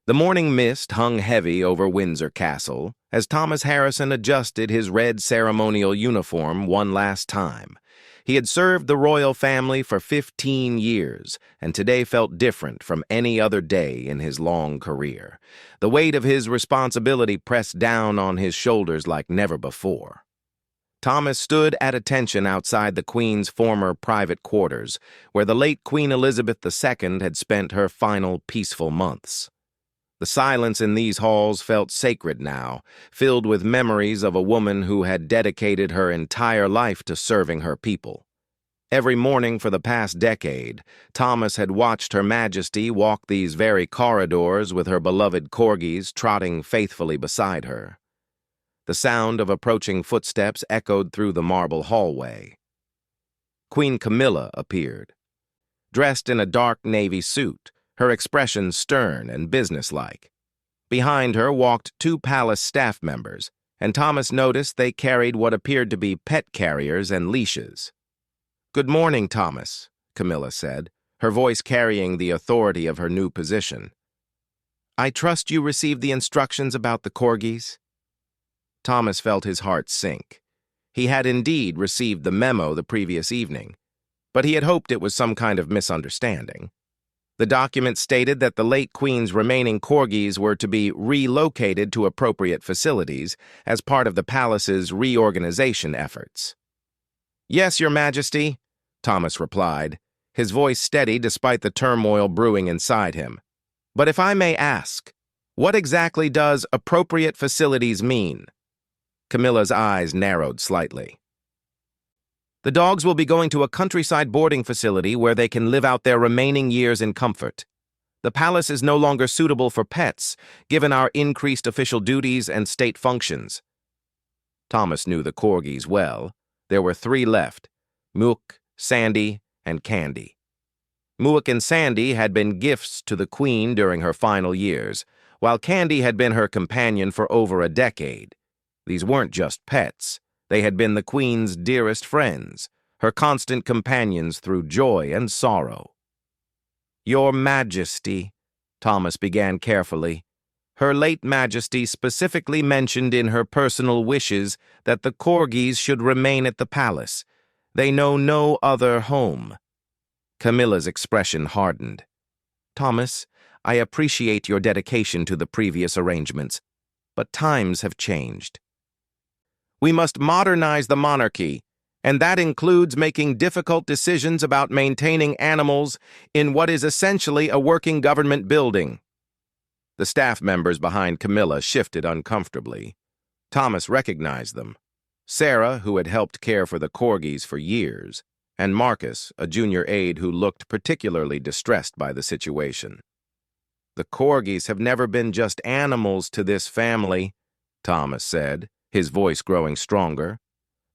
The morning mist hung heavy over Windsor Castle as Thomas Harrison adjusted his red ceremonial uniform one last time. He had served the royal family for 15 years, and today felt different from any other day in his long career. The weight of his responsibility pressed down on his shoulders like never before. Thomas stood at attention outside the Queen's former private quarters, where the late Queen Elizabeth II had spent her final peaceful months. The silence in these halls felt sacred now, filled with memories of a woman who had dedicated her entire life to serving her people. Every morning for the past decade, Thomas had watched Her Majesty walk these very corridors with her beloved corgis trotting faithfully beside her. The sound of approaching footsteps echoed through the marble hallway. Queen Camilla appeared. Dressed in a dark navy suit, her expression stern and businesslike. Behind her walked two palace staff members, and Thomas noticed they carried what appeared to be pet carriers and leashes. "Good morning, Thomas," Camilla said, her voice carrying the authority of her new position. "I trust you received the instructions about the corgis?" Thomas felt his heart sink. He had indeed received the memo the previous evening, but he had hoped it was some kind of misunderstanding. The document stated that the late Queen's remaining corgis were to be relocated to appropriate facilities as part of the palace's reorganization efforts. "Yes, Your Majesty," Thomas replied, his voice steady despite the turmoil brewing inside him. "But if I may ask, what exactly does appropriate facilities mean?" Camilla's eyes narrowed slightly. "The dogs will be going to a countryside boarding facility where they can live out their remaining years in comfort. The palace is no longer suitable for pets, given our increased official duties and state functions." Thomas knew the corgis well. There were three left: Mook, Sandy, and Candy. Mook and Sandy had been gifts to the Queen during her final years, while Candy had been her companion for over a decade. These weren't just pets. They had been the Queen's dearest friends, her constant companions through joy and sorrow. "Your Majesty," Thomas began carefully. "Her late Majesty specifically mentioned in her personal wishes that the corgis should remain at the palace. They know no other home." Camilla's expression hardened. "Thomas, I appreciate your dedication to the previous arrangements, but times have changed. We must modernize the monarchy, and that includes making difficult decisions about maintaining animals in what is essentially a working government building." The staff members behind Camilla shifted uncomfortably. Thomas recognized them: Sarah, who had helped care for the corgis for years, and Marcus, a junior aide who looked particularly distressed by the situation. "The corgis have never been just animals to this family," Thomas said, his voice growing stronger.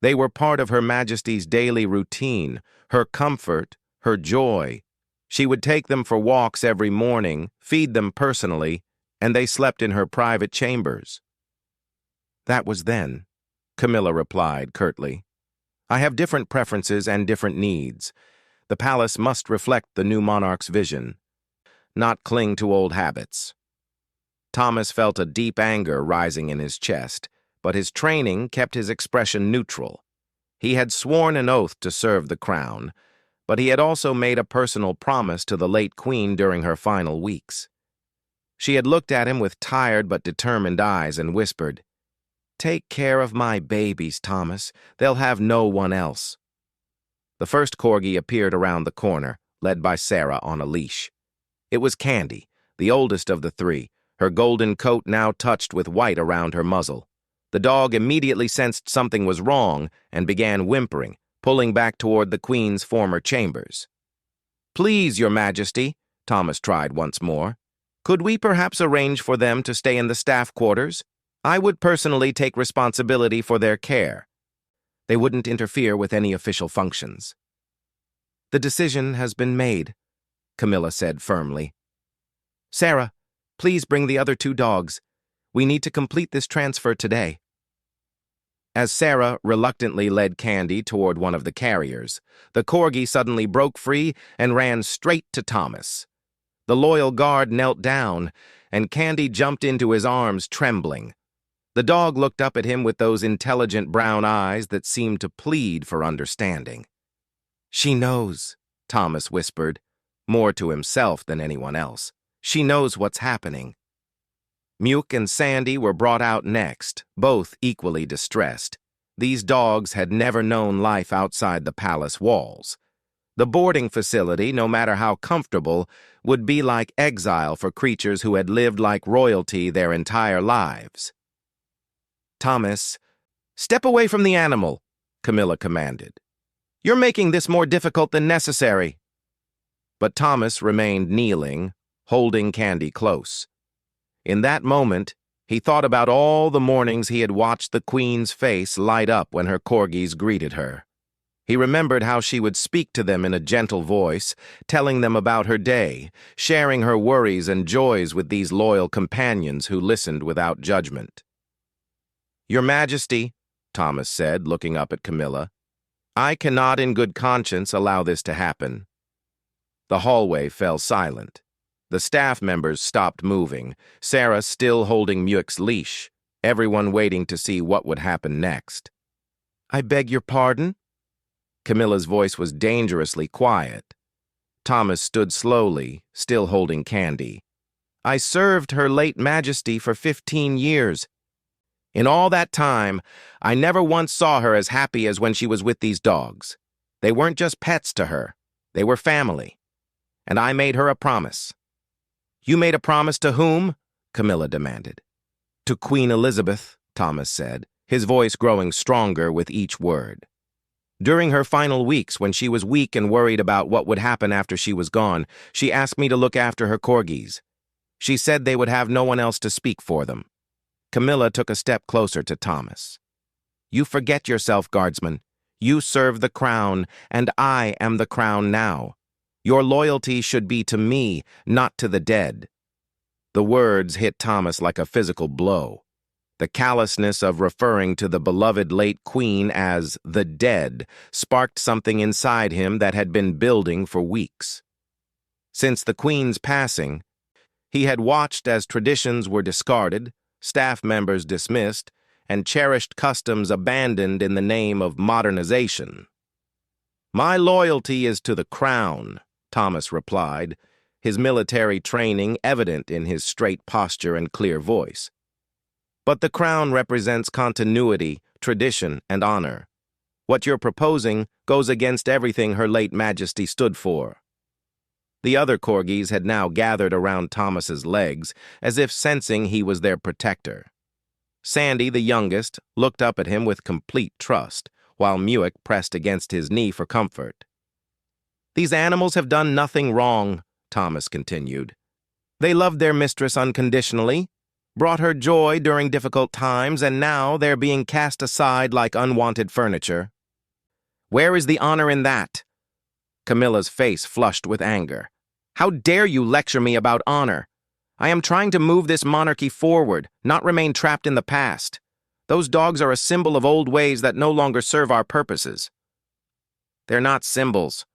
"They were part of Her Majesty's daily routine, her comfort, her joy. She would take them for walks every morning, feed them personally, and they slept in her private chambers." "That was then," Camilla replied curtly. "I have different preferences and different needs. The palace must reflect the new monarch's vision, not cling to old habits." Thomas felt a deep anger rising in his chest, but his training kept his expression neutral. He had sworn an oath to serve the crown, but he had also made a personal promise to the late Queen during her final weeks. She had looked at him with tired but determined eyes and whispered, "Take care of my babies, Thomas. They'll have no one else." The first corgi appeared around the corner, led by Sarah on a leash. It was Candy, the oldest of the three, her golden coat now touched with white around her muzzle. The dog immediately sensed something was wrong and began whimpering, pulling back toward the Queen's former chambers. "Please, Your Majesty," Thomas tried once more. "Could we perhaps arrange for them to stay in the staff quarters? I would personally take responsibility for their care. They wouldn't interfere with any official functions." "The decision has been made," Camilla said firmly. "Sarah, please bring the other two dogs. We need to complete this transfer today." As Sarah reluctantly led Candy toward one of the carriers, the corgi suddenly broke free and ran straight to Thomas. The loyal guard knelt down, and Candy jumped into his arms, trembling. The dog looked up at him with those intelligent brown eyes that seemed to plead for understanding. "She knows," Thomas whispered, more to himself than anyone else. "She knows what's happening." Muke and Sandy were brought out next, both equally distressed. These dogs had never known life outside the palace walls. The boarding facility, no matter how comfortable, would be like exile for creatures who had lived like royalty their entire lives. "Thomas, step away from the animal," Camilla commanded. "You're making this more difficult than necessary." But Thomas remained kneeling, holding Candy close. In that moment, he thought about all the mornings he had watched the Queen's face light up when her corgis greeted her. He remembered how she would speak to them in a gentle voice, telling them about her day, sharing her worries and joys with these loyal companions who listened without judgment. "Your Majesty," Thomas said, looking up at Camilla, "I cannot in good conscience allow this to happen." The hallway fell silent. The staff members stopped moving, Sarah still holding Muke's leash, everyone waiting to see what would happen next. "I beg your pardon?" Camilla's voice was dangerously quiet. Thomas stood slowly, still holding Candy. "I served Her late Majesty for 15 years. In all that time, I never once saw her as happy as when she was with these dogs. They weren't just pets to her. They were family. And I made her a promise." "You made a promise to whom?" Camilla demanded. "To Queen Elizabeth," Thomas said, his voice growing stronger with each word. "During her final weeks, when she was weak and worried about what would happen after she was gone, she asked me to look after her corgis. She said they would have no one else to speak for them." Camilla took a step closer to Thomas. "You forget yourself, guardsman. You serve the crown, and I am the crown now. Your loyalty should be to me, not to the dead." The words hit Thomas like a physical blow. The callousness of referring to the beloved late queen as the dead sparked something inside him that had been building for weeks. Since the queen's passing, he had watched as traditions were discarded, staff members dismissed, and cherished customs abandoned in the name of modernization. "My loyalty is to the crown," Thomas replied, his military training evident in his straight posture and clear voice. "But the crown represents continuity, tradition, and honor. What you're proposing goes against everything Her late Majesty stood for." The other corgis had now gathered around Thomas's legs, as if sensing he was their protector. Sandy, the youngest, looked up at him with complete trust, while Muke pressed against his knee for comfort. "These animals have done nothing wrong," Thomas continued. "They loved their mistress unconditionally, brought her joy during difficult times, and now they're being cast aside like unwanted furniture. Where is the honor in that?" Camilla's face flushed with anger. "How dare you lecture me about honor? I am trying to move this monarchy forward, not remain trapped in the past. Those dogs are a symbol of old ways that no longer serve our purposes." "They're not symbols,"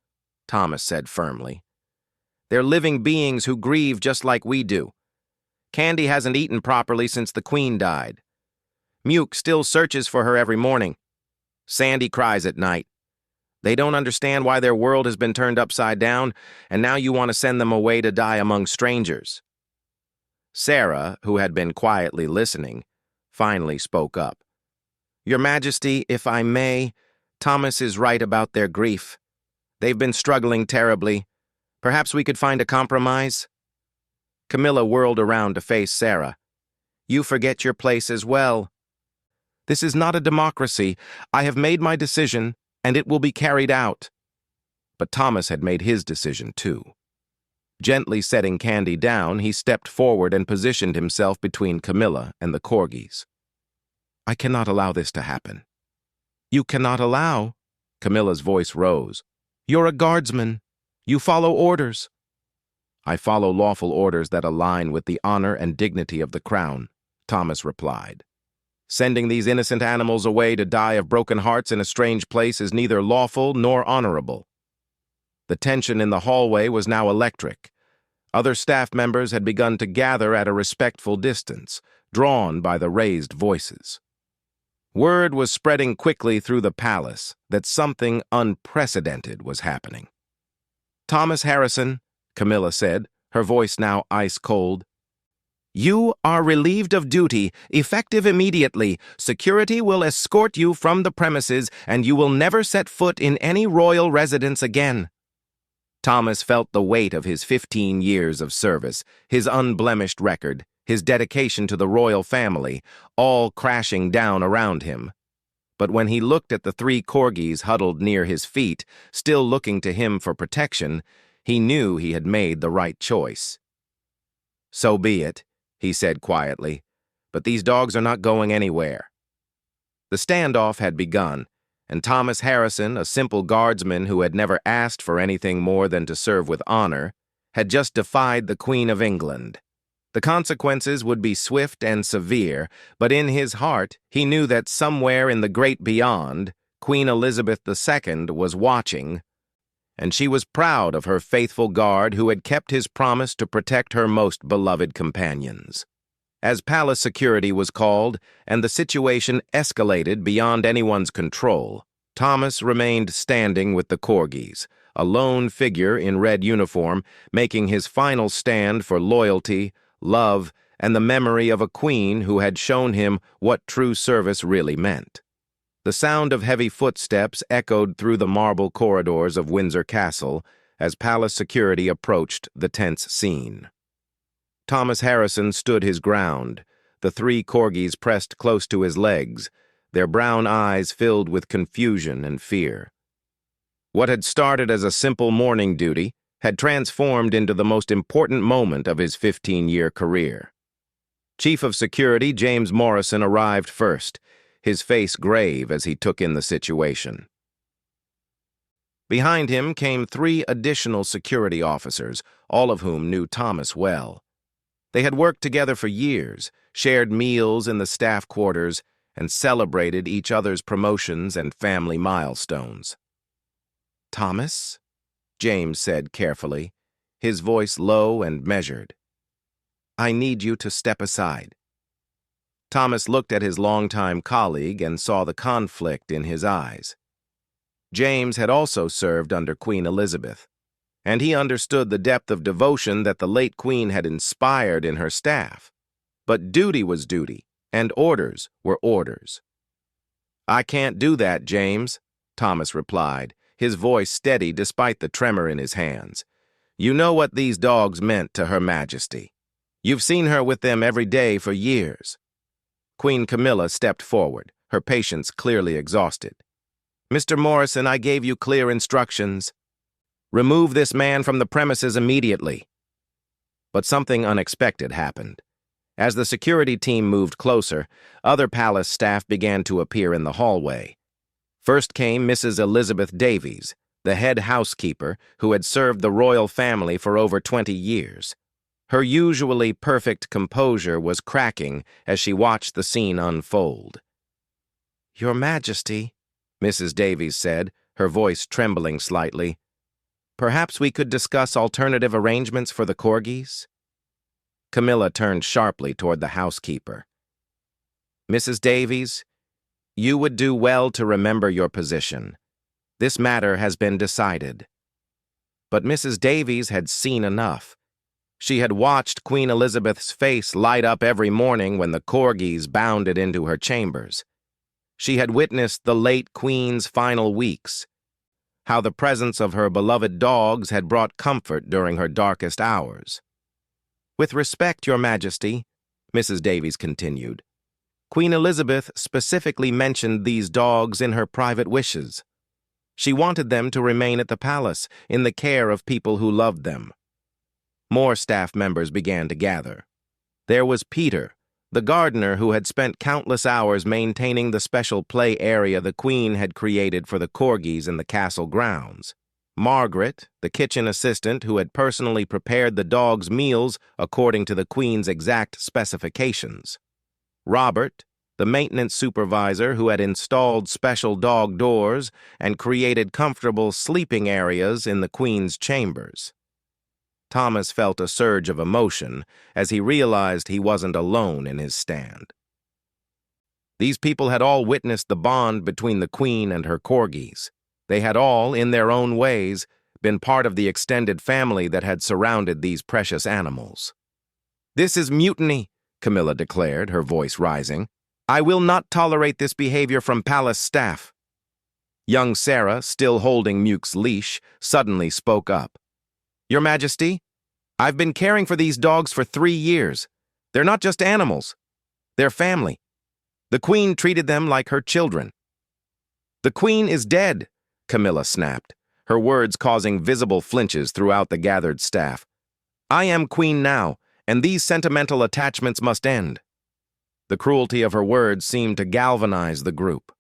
Thomas said firmly. "They're living beings who grieve just like we do. Candy hasn't eaten properly since the Queen died. Muke still searches for her every morning. Sandy cries at night. They don't understand why their world has been turned upside down, and now you want to send them away to die among strangers." Sarah, who had been quietly listening, finally spoke up. "Your Majesty, if I may, Thomas is right about their grief. They've been struggling terribly. Perhaps we could find a compromise?" Camilla whirled around to face Sarah. "You forget your place as well. This is not a democracy. I have made my decision, and it will be carried out." But Thomas had made his decision too. Gently setting Candy down, he stepped forward and positioned himself between Camilla and the corgis. "I cannot allow this to happen." "You cannot allow?" Camilla's voice rose. "You're a guardsman. You follow orders." "I follow lawful orders that align with the honor and dignity of the crown," Thomas replied. "Sending these innocent animals away to die of broken hearts in a strange place is neither lawful nor honorable." The tension in the hallway was now electric. Other staff members had begun to gather at a respectful distance, drawn by the raised voices. Word was spreading quickly through the palace that something unprecedented was happening. "Thomas Harrison," Camilla said, her voice now ice-cold, "you are relieved of duty, effective immediately. Security will escort you from the premises, and you will never set foot in any royal residence again." Thomas felt the weight of his 15 years of service, his unblemished record, his dedication to the royal family, all crashing down around him. But when he looked at the 3 corgis huddled near his feet, still looking to him for protection, he knew he had made the right choice. "So be it," he said quietly, "but these dogs are not going anywhere." The standoff had begun, and Thomas Harrison, a simple guardsman who had never asked for anything more than to serve with honor, had just defied the Queen of England. The consequences would be swift and severe, but in his heart he knew that somewhere in the great beyond, Queen Elizabeth II was watching, and she was proud of her faithful guard who had kept his promise to protect her most beloved companions. As palace security was called, and the situation escalated beyond anyone's control, Thomas remained standing with the corgis, a lone figure in red uniform, making his final stand for loyalty, love, and the memory of a queen who had shown him what true service really meant. The sound of heavy footsteps echoed through the marble corridors of Windsor Castle as palace security approached the tense scene. Thomas Harrison stood his ground, the 3 corgis pressed close to his legs, their brown eyes filled with confusion and fear. What had started as a simple morning duty had transformed into the most important moment of his 15-year career. Chief of Security James Morrison arrived first, his face grave as he took in the situation. Behind him came 3 additional security officers, all of whom knew Thomas well. They had worked together for years, shared meals in the staff quarters, and celebrated each other's promotions and family milestones. "Thomas?" James said carefully, his voice low and measured. "I need you to step aside." Thomas looked at his longtime colleague and saw the conflict in his eyes. James had also served under Queen Elizabeth, and he understood the depth of devotion that the late Queen had inspired in her staff. But duty was duty, and orders were orders. "I can't do that, James," Thomas replied, his voice steady despite the tremor in his hands. "You know what these dogs meant to Her Majesty. You've seen her with them every day for years." Queen Camilla stepped forward, her patience clearly exhausted. "Mr. Morrison, I gave you clear instructions. Remove this man from the premises immediately." But something unexpected happened. As the security team moved closer, other palace staff began to appear in the hallway. First came Mrs. Elizabeth Davies, the head housekeeper who had served the royal family for over 20 years. Her usually perfect composure was cracking as she watched the scene unfold. "Your Majesty," Mrs. Davies said, her voice trembling slightly, "perhaps we could discuss alternative arrangements for the corgis?" Camilla turned sharply toward the housekeeper. "Mrs. Davies, you would do well to remember your position. This matter has been decided." But Mrs. Davies had seen enough. She had watched Queen Elizabeth's face light up every morning when the corgis bounded into her chambers. She had witnessed the late Queen's final weeks, how the presence of her beloved dogs had brought comfort during her darkest hours. "With respect, Your Majesty," Mrs. Davies continued, "Queen Elizabeth specifically mentioned these dogs in her private wishes. She wanted them to remain at the palace in the care of people who loved them." More staff members began to gather. There was Peter, the gardener who had spent countless hours maintaining the special play area the Queen had created for the corgis in the castle grounds. Margaret, the kitchen assistant who had personally prepared the dogs' meals according to the Queen's exact specifications. Robert, the maintenance supervisor who had installed special dog doors and created comfortable sleeping areas in the Queen's chambers. Thomas felt a surge of emotion as he realized he wasn't alone in his stand. These people had all witnessed the bond between the Queen and her corgis. They had all, in their own ways, been part of the extended family that had surrounded these precious animals. "This is mutiny," Camilla declared, her voice rising. "I will not tolerate this behavior from palace staff." Young Sarah, still holding Muke's leash, suddenly spoke up. "Your Majesty, I've been caring for these dogs for 3 years. They're not just animals. They're family. The Queen treated them like her children." "The Queen is dead," Camilla snapped, her words causing visible flinches throughout the gathered staff. "I am Queen now, and these sentimental attachments must end." The cruelty of her words seemed to galvanize the group.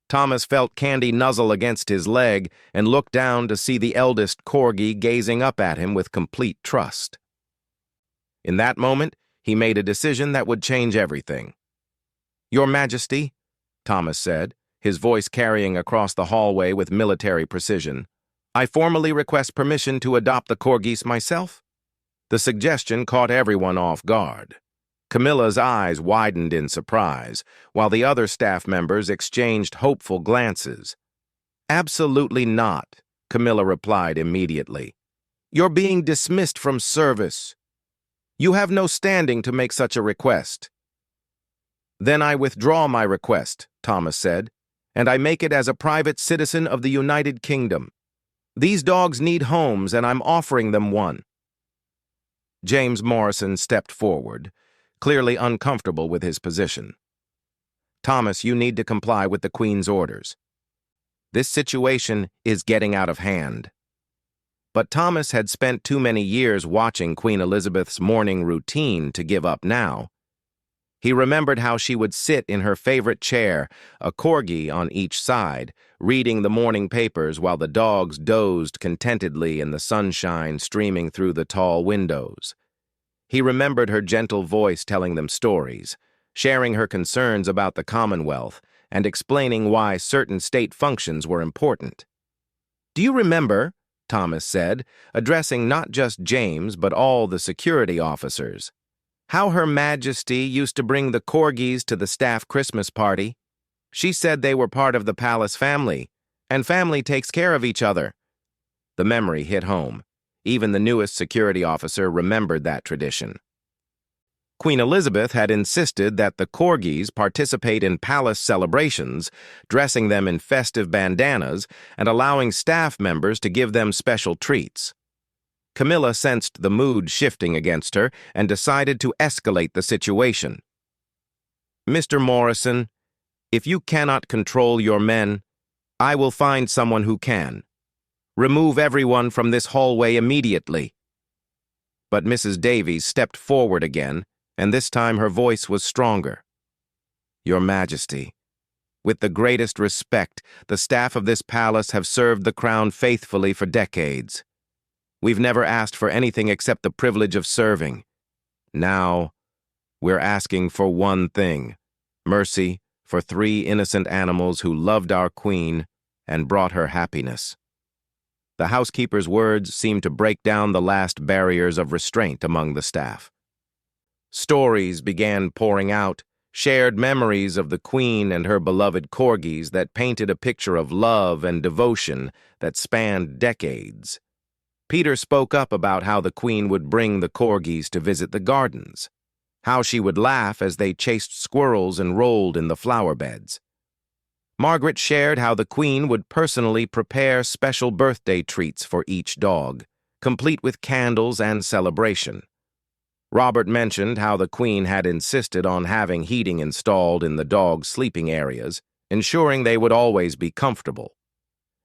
Thomas felt Candy nuzzle against his leg and looked down to see the eldest corgi gazing up at him with complete trust. In that moment, he made a decision that would change everything. "Your Majesty," Thomas said, his voice carrying across the hallway with military precision, "I formally request permission to adopt the corgis myself." The suggestion caught everyone off guard. Camilla's eyes widened in surprise, while the other staff members exchanged hopeful glances. "Absolutely not," Camilla replied immediately. "You're being dismissed from service. You have no standing to make such a request." "Then I withdraw my request," Thomas said, "and I make it as a private citizen of the United Kingdom. These dogs need homes, and I'm offering them one." James Morrison stepped forward, clearly uncomfortable with his position. "Thomas, you need to comply with the Queen's orders. This situation is getting out of hand." But Thomas had spent too many years watching Queen Elizabeth's morning routine to give up now. He remembered how she would sit in her favorite chair, a corgi on each side, reading the morning papers while the dogs dozed contentedly in the sunshine streaming through the tall windows. He remembered her gentle voice telling them stories, sharing her concerns about the Commonwealth, and explaining why certain state functions were important. "Do you remember," Thomas said, addressing not just James but all the security officers, "how Her Majesty used to bring the corgis to the staff Christmas party? She said they were part of the palace family, and family takes care of each other." The memory hit home. Even the newest security officer remembered that tradition. Queen Elizabeth had insisted that the corgis participate in palace celebrations, dressing them in festive bandanas and allowing staff members to give them special treats. Camilla sensed the mood shifting against her and decided to escalate the situation. "Mr. Morrison, if you cannot control your men, I will find someone who can. Remove everyone from this hallway immediately." But Mrs. Davies stepped forward again, and this time her voice was stronger. "Your Majesty, with the greatest respect, the staff of this palace have served the crown faithfully for decades. We've never asked for anything except the privilege of serving. Now, we're asking for one thing: mercy for 3 innocent animals who loved our Queen and brought her happiness." The housekeeper's words seemed to break down the last barriers of restraint among the staff. Stories began pouring out, shared memories of the Queen and her beloved corgis that painted a picture of love and devotion that spanned decades. Peter spoke up about how the Queen would bring the corgis to visit the gardens, how she would laugh as they chased squirrels and rolled in the flower beds. Margaret shared how the Queen would personally prepare special birthday treats for each dog, complete with candles and celebration. Robert mentioned how the Queen had insisted on having heating installed in the dogs' sleeping areas, ensuring they would always be comfortable.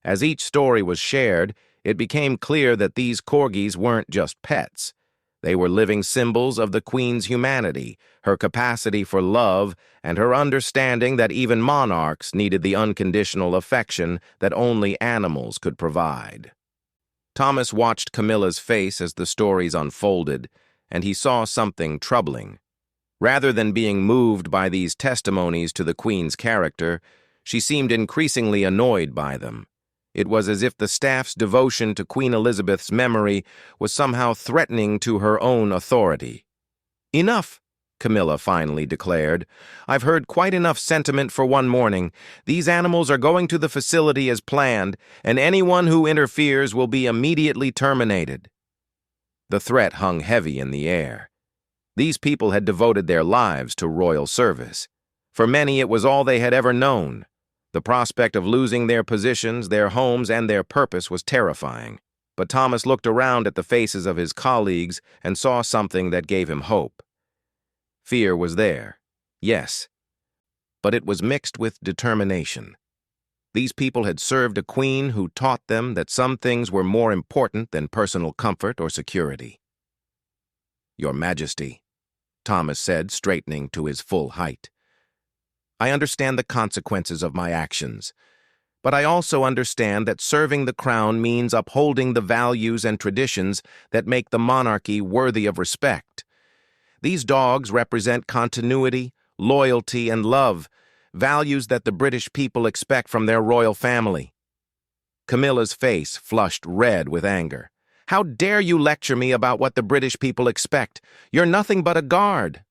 As each story was shared, it became clear that these corgis weren't just pets. They were living symbols of the Queen's humanity, her capacity for love, and her understanding that even monarchs needed the unconditional affection that only animals could provide. Thomas watched Camilla's face as the stories unfolded, and he saw something troubling. Rather than being moved by these testimonies to the Queen's character, she seemed increasingly annoyed by them. It was as if the staff's devotion to Queen Elizabeth's memory was somehow threatening to her own authority. "Enough," Camilla finally declared. "I've heard quite enough sentiment for one morning. These animals are going to the facility as planned, and anyone who interferes will be immediately terminated." The threat hung heavy in the air. These people had devoted their lives to royal service. For many, it was all they had ever known. The prospect of losing their positions, their homes, and their purpose was terrifying. But Thomas looked around at the faces of his colleagues and saw something that gave him hope. Fear was there, yes, but it was mixed with determination. These people had served a queen who taught them that some things were more important than personal comfort or security. "Your Majesty," Thomas said, straightening to his full height. "I understand the consequences of my actions, but I also understand that serving the crown means upholding the values and traditions that make the monarchy worthy of respect. These dogs represent continuity, loyalty, and love, values that the British people expect from their royal family." Camilla's face flushed red with anger. "How dare you lecture me about what the British people expect? You're nothing but a guard."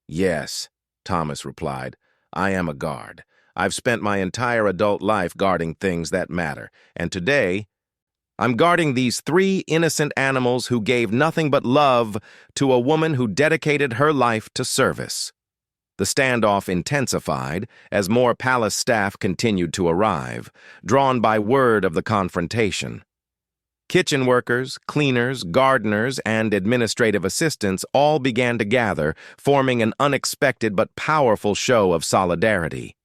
"Yes," Thomas replied, "I am a guard. I've spent my entire adult life guarding things that matter, and today I'm guarding these 3 innocent animals who gave nothing but love to a woman who dedicated her life to service." The standoff intensified as more palace staff continued to arrive, drawn by word of the confrontation. Kitchen workers, cleaners, gardeners, and administrative assistants all began to gather, forming an unexpected but powerful show of solidarity.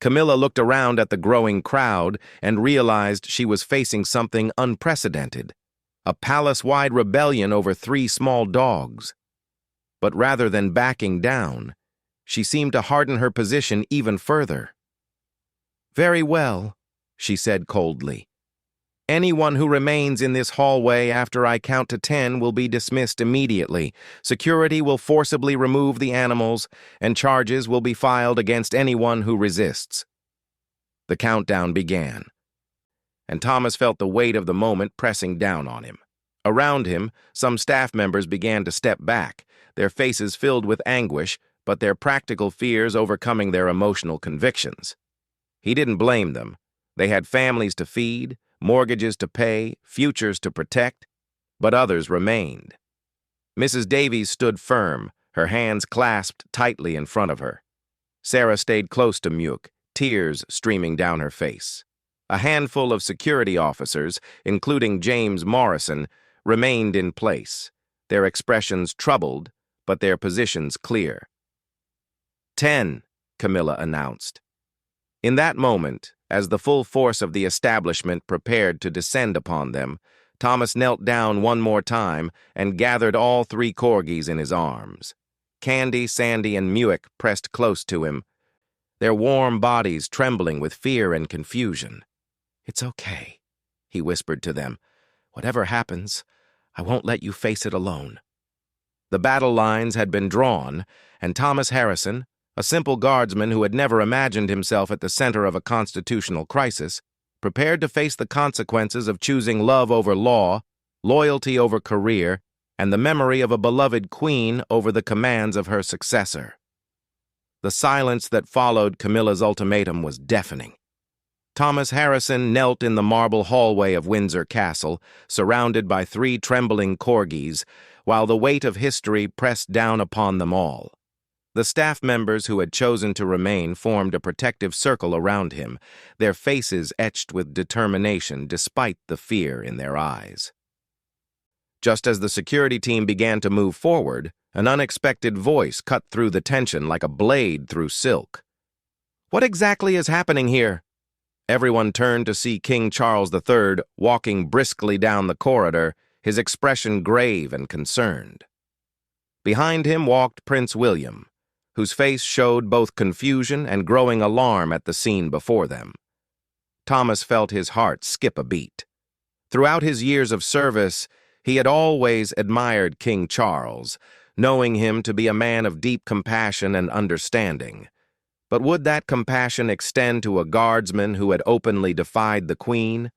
Camilla looked around at the growing crowd and realized she was facing something unprecedented, a palace-wide rebellion over 3 small dogs. But rather than backing down, she seemed to harden her position even further. "Very well," she said coldly. "Anyone who remains in this hallway after I count to 10 will be dismissed immediately. Security will forcibly remove the animals, and charges will be filed against anyone who resists." The countdown began, and Thomas felt the weight of the moment pressing down on him. Around him, some staff members began to step back, their faces filled with anguish, but their practical fears overcoming their emotional convictions. He didn't blame them. They had families to feed, mortgages to pay, futures to protect, but others remained. Mrs. Davies stood firm, her hands clasped tightly in front of her. Sarah stayed close to Muke, tears streaming down her face. A handful of security officers, including James Morrison, remained in place, their expressions troubled, but their positions clear. 10, Camilla announced. In that moment, as the full force of the establishment prepared to descend upon them, Thomas knelt down one more time and gathered all 3 corgis in his arms. Candy, Sandy, and Muick pressed close to him, their warm bodies trembling with fear and confusion. "It's okay," he whispered to them. "Whatever happens, I won't let you face it alone." The battle lines had been drawn, and Thomas Harrison, a simple guardsman who had never imagined himself at the center of a constitutional crisis, prepared to face the consequences of choosing love over law, loyalty over career, and the memory of a beloved queen over the commands of her successor. The silence that followed Camilla's ultimatum was deafening. Thomas Harrison knelt in the marble hallway of Windsor Castle, surrounded by 3 trembling corgis, while the weight of history pressed down upon them all. The staff members who had chosen to remain formed a protective circle around him, their faces etched with determination despite the fear in their eyes. Just as the security team began to move forward, an unexpected voice cut through the tension like a blade through silk. "What exactly is happening here?" Everyone turned to see King Charles III walking briskly down the corridor, his expression grave and concerned. Behind him walked Prince William, whose face showed both confusion and growing alarm at the scene before them. Thomas felt his heart skip a beat. Throughout his years of service, he had always admired King Charles, knowing him to be a man of deep compassion and understanding. But would that compassion extend to a guardsman who had openly defied the queen?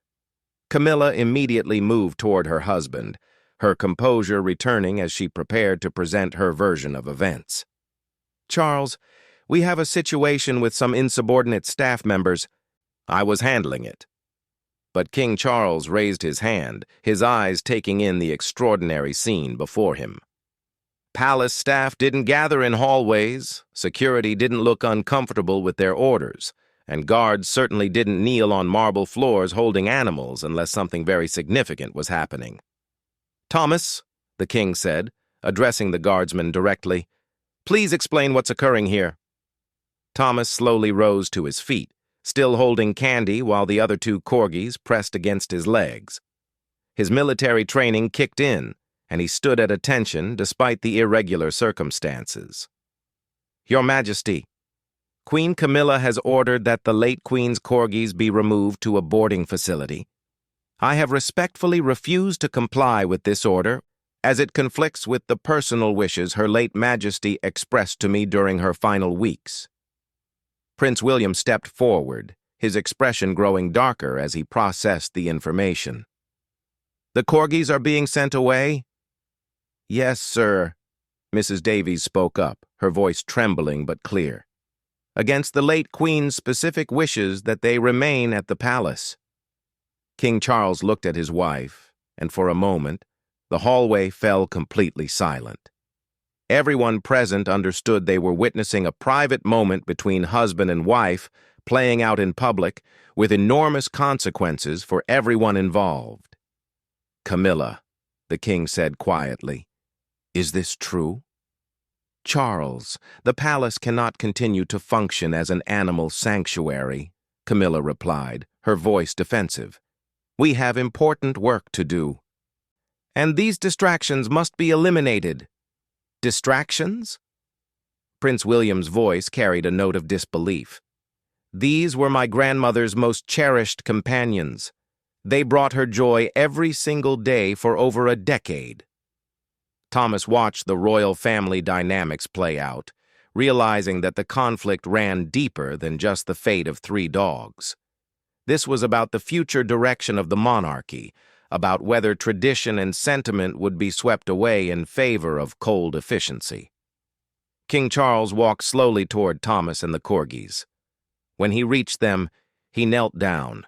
Camilla immediately moved toward her husband, her composure returning as she prepared to present her version of events. "Charles, we have a situation with some insubordinate staff members. I was handling it." But King Charles raised his hand, his eyes taking in the extraordinary scene before him. Palace staff didn't gather in hallways, security didn't look uncomfortable with their orders, and guards certainly didn't kneel on marble floors holding animals unless something very significant was happening. "Thomas," the king said, addressing the guardsman directly, "please explain what's occurring here." Thomas slowly rose to his feet, still holding candy while the other two corgis pressed against his legs. His military training kicked in, and he stood at attention despite the irregular circumstances. "Your Majesty, Queen Camilla has ordered that the late Queen's corgis be removed to a boarding facility. I have respectfully refused to comply with this order, as it conflicts with the personal wishes Her late Majesty expressed to me during her final weeks." Prince William stepped forward, his expression growing darker as he processed the information. "The corgis are being sent away?" "Yes, sir," Mrs. Davies spoke up, her voice trembling but clear. "Against the late Queen's specific wishes that they remain at the palace." King Charles looked at his wife, and for a moment, the hallway fell completely silent. Everyone present understood they were witnessing a private moment between husband and wife playing out in public with enormous consequences for everyone involved. "Camilla," the king said quietly, "is this true?" "Charles, the palace cannot continue to function as an animal sanctuary," Camilla replied, her voice defensive. "We have important work to do. And these distractions must be eliminated." "Distractions?" Prince William's voice carried a note of disbelief. "These were my grandmother's most cherished companions. They brought her joy every single day for over a decade." Thomas watched the royal family dynamics play out, realizing that the conflict ran deeper than just the fate of 3 dogs. This was about the future direction of the monarchy, about whether tradition and sentiment would be swept away in favor of cold efficiency. King Charles walked slowly toward Thomas and the corgis. When he reached them, he knelt down,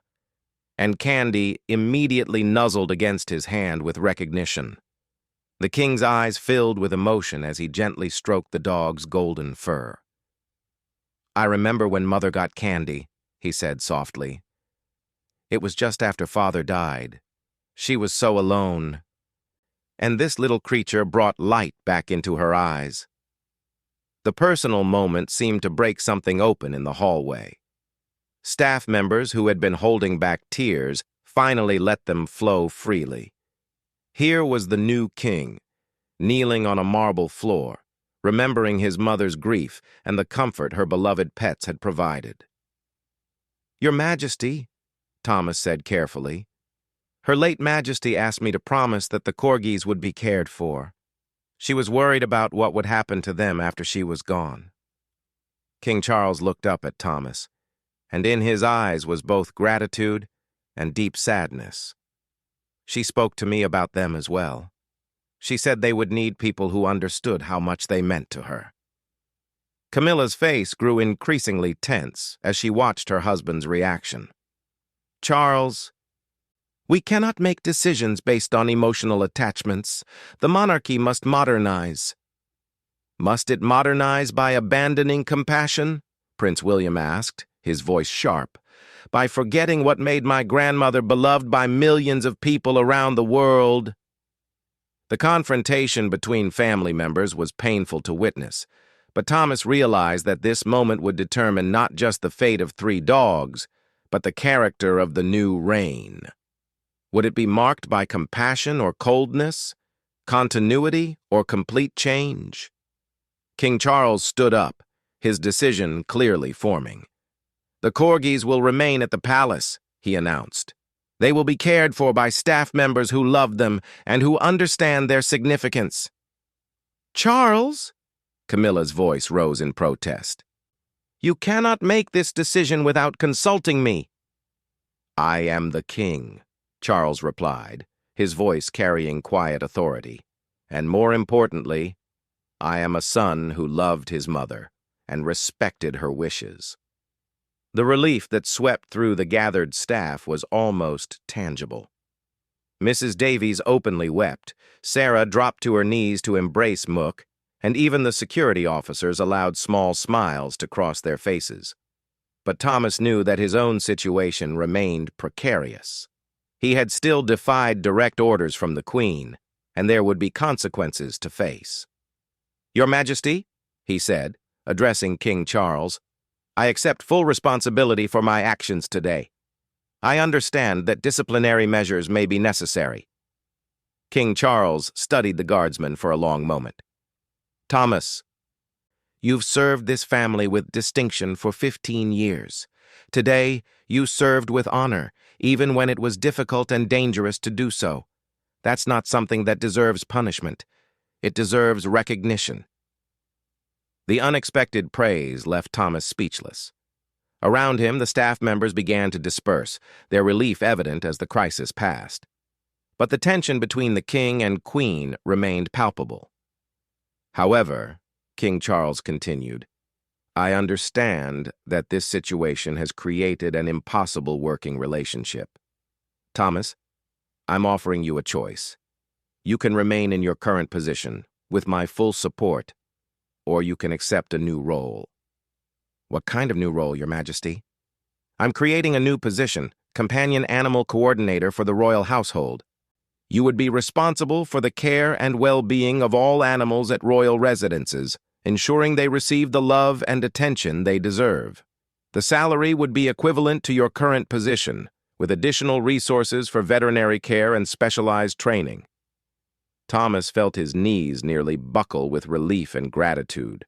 and candy immediately nuzzled against his hand with recognition. The king's eyes filled with emotion as he gently stroked the dog's golden fur. "I remember when Mother got Candy," he said softly. "It was just after Father died. She was so alone. And this little creature brought light back into her eyes." The personal moment seemed to break something open in the hallway. Staff members who had been holding back tears finally let them flow freely. Here was the new king, kneeling on a marble floor, remembering his mother's grief and the comfort her beloved pets had provided. "Your Majesty," Thomas said carefully, "Her late Majesty asked me to promise that the corgis would be cared for. She was worried about what would happen to them after she was gone." King Charles looked up at Thomas, and in his eyes was both gratitude and deep sadness. "She spoke to me about them as well. She said they would need people who understood how much they meant to her." Camilla's face grew increasingly tense as she watched her husband's reaction. "Charles, we cannot make decisions based on emotional attachments. The monarchy must modernize." "Must it modernize by abandoning compassion?" Prince William asked, his voice sharp. "By forgetting what made my grandmother beloved by millions of people around the world?" The confrontation between family members was painful to witness, but Thomas realized that this moment would determine not just the fate of 3 dogs, but the character of the new reign. Would it be marked by compassion or coldness, continuity or complete change? King Charles stood up, his decision clearly forming. "The corgis will remain at the palace," he announced. "They will be cared for by staff members who love them and who understand their significance." "Charles?" Camilla's voice rose in protest. You cannot make this decision without consulting me. I am the king, Charles replied, his voice carrying quiet authority. And more importantly, I am a son who loved his mother and respected her wishes. The relief that swept through the gathered staff was almost tangible. Mrs. Davies openly wept, Sarah dropped to her knees to embrace Mook, and even the security officers allowed small smiles to cross their faces. But Thomas knew that his own situation remained precarious. He had still defied direct orders from the Queen, and there would be consequences to face. Your Majesty, he said, addressing King Charles, I accept full responsibility for my actions today. I understand that disciplinary measures may be necessary. King Charles studied the guardsman for a long moment. Thomas, you've served this family with distinction for 15 years. Today, you served with honor, even when it was difficult and dangerous to do so. That's not something that deserves punishment. It deserves recognition. The unexpected praise left Thomas speechless. Around him, the staff members began to disperse, their relief evident as the crisis passed. But the tension between the king and queen remained palpable. However, King Charles continued, I understand that this situation has created an impossible working relationship. Thomas, I'm offering you a choice. You can remain in your current position, with my full support, or you can accept a new role. What kind of new role, Your Majesty? I'm creating a new position, Companion Animal Coordinator for the royal household. You would be responsible for the care and well-being of all animals at royal residences, ensuring they receive the love and attention they deserve. The salary would be equivalent to your current position, with additional resources for veterinary care and specialized training. Thomas felt his knees nearly buckle with relief and gratitude.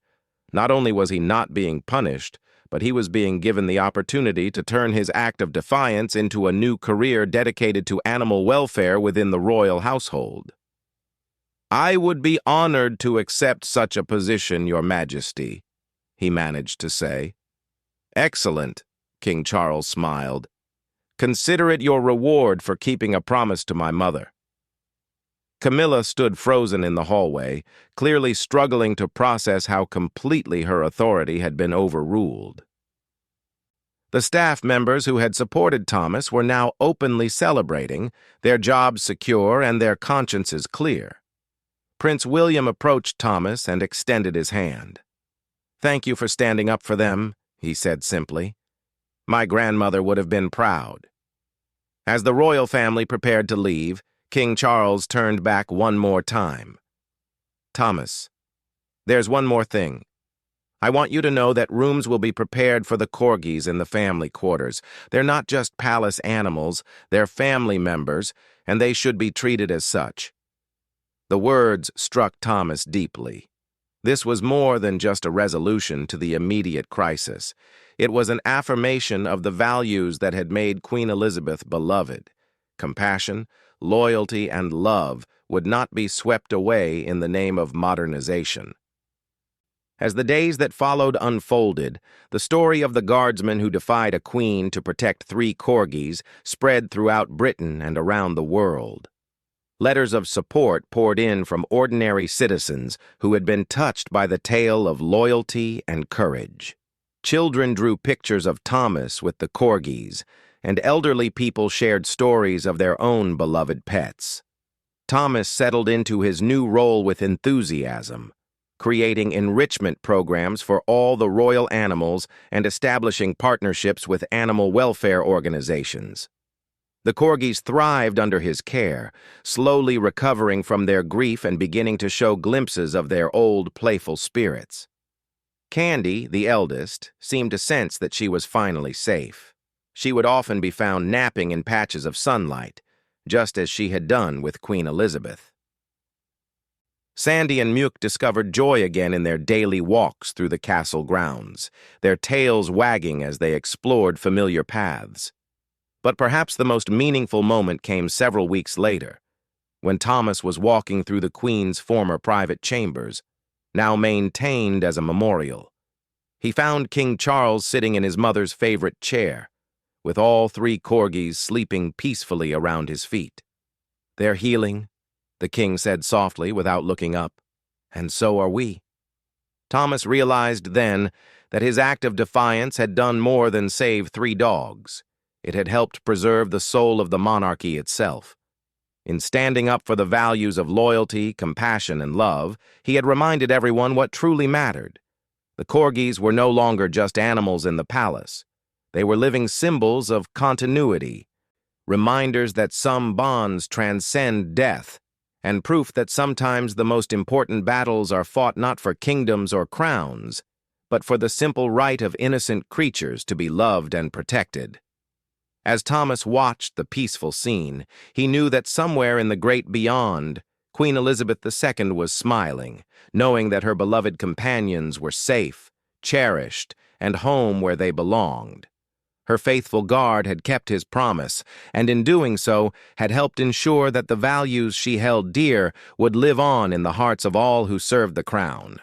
Not only was he not being punished, but he was being given the opportunity to turn his act of defiance into a new career dedicated to animal welfare within the royal household. I would be honored to accept such a position, Your Majesty, he managed to say. Excellent, King Charles smiled. Consider it your reward for keeping a promise to my mother. Camilla stood frozen in the hallway, clearly struggling to process how completely her authority had been overruled. The staff members who had supported Thomas were now openly celebrating, their jobs secure and their consciences clear. Prince William approached Thomas and extended his hand. Thank you for standing up for them, he said simply. My grandmother would have been proud. As the royal family prepared to leave, King Charles turned back one more time. Thomas, there's one more thing. I want you to know that rooms will be prepared for the Corgis in the family quarters. They're not just palace animals, they're family members, and they should be treated as such. The words struck Thomas deeply. This was more than just a resolution to the immediate crisis. It was an affirmation of the values that had made Queen Elizabeth beloved. Compassion, loyalty, and love would not be swept away in the name of modernization. As the days that followed unfolded, the story of the guardsman who defied a queen to protect 3 corgis spread throughout Britain and around the world. Letters of support poured in from ordinary citizens who had been touched by the tale of loyalty and courage. Children drew pictures of Thomas with the corgis, and elderly people shared stories of their own beloved pets. Thomas settled into his new role with enthusiasm, creating enrichment programs for all the royal animals and establishing partnerships with animal welfare organizations. The corgis thrived under his care, slowly recovering from their grief and beginning to show glimpses of their old playful spirits. Candy, the eldest, seemed to sense that she was finally safe. She would often be found napping in patches of sunlight, just as she had done with Queen Elizabeth. Sandy and Muke discovered joy again in their daily walks through the castle grounds, their tails wagging as they explored familiar paths. But perhaps the most meaningful moment came several weeks later, when Thomas was walking through the Queen's former private chambers, now maintained as a memorial. He found King Charles sitting in his mother's favorite chair, with all 3 corgis sleeping peacefully around his feet. "They're healing," the king said softly without looking up, "and so are we." Thomas realized then that his act of defiance had done more than save 3 dogs. It had helped preserve the soul of the monarchy itself. In standing up for the values of loyalty, compassion, and love, he had reminded everyone what truly mattered. The corgis were no longer just animals in the palace. They were living symbols of continuity, reminders that some bonds transcend death, and proof that sometimes the most important battles are fought not for kingdoms or crowns, but for the simple right of innocent creatures to be loved and protected. As Thomas watched the peaceful scene, he knew that somewhere in the great beyond, Queen Elizabeth II was smiling, knowing that her beloved companions were safe, cherished, and home where they belonged. Her faithful guard had kept his promise, and in doing so had helped ensure that the values she held dear would live on in the hearts of all who served the crown.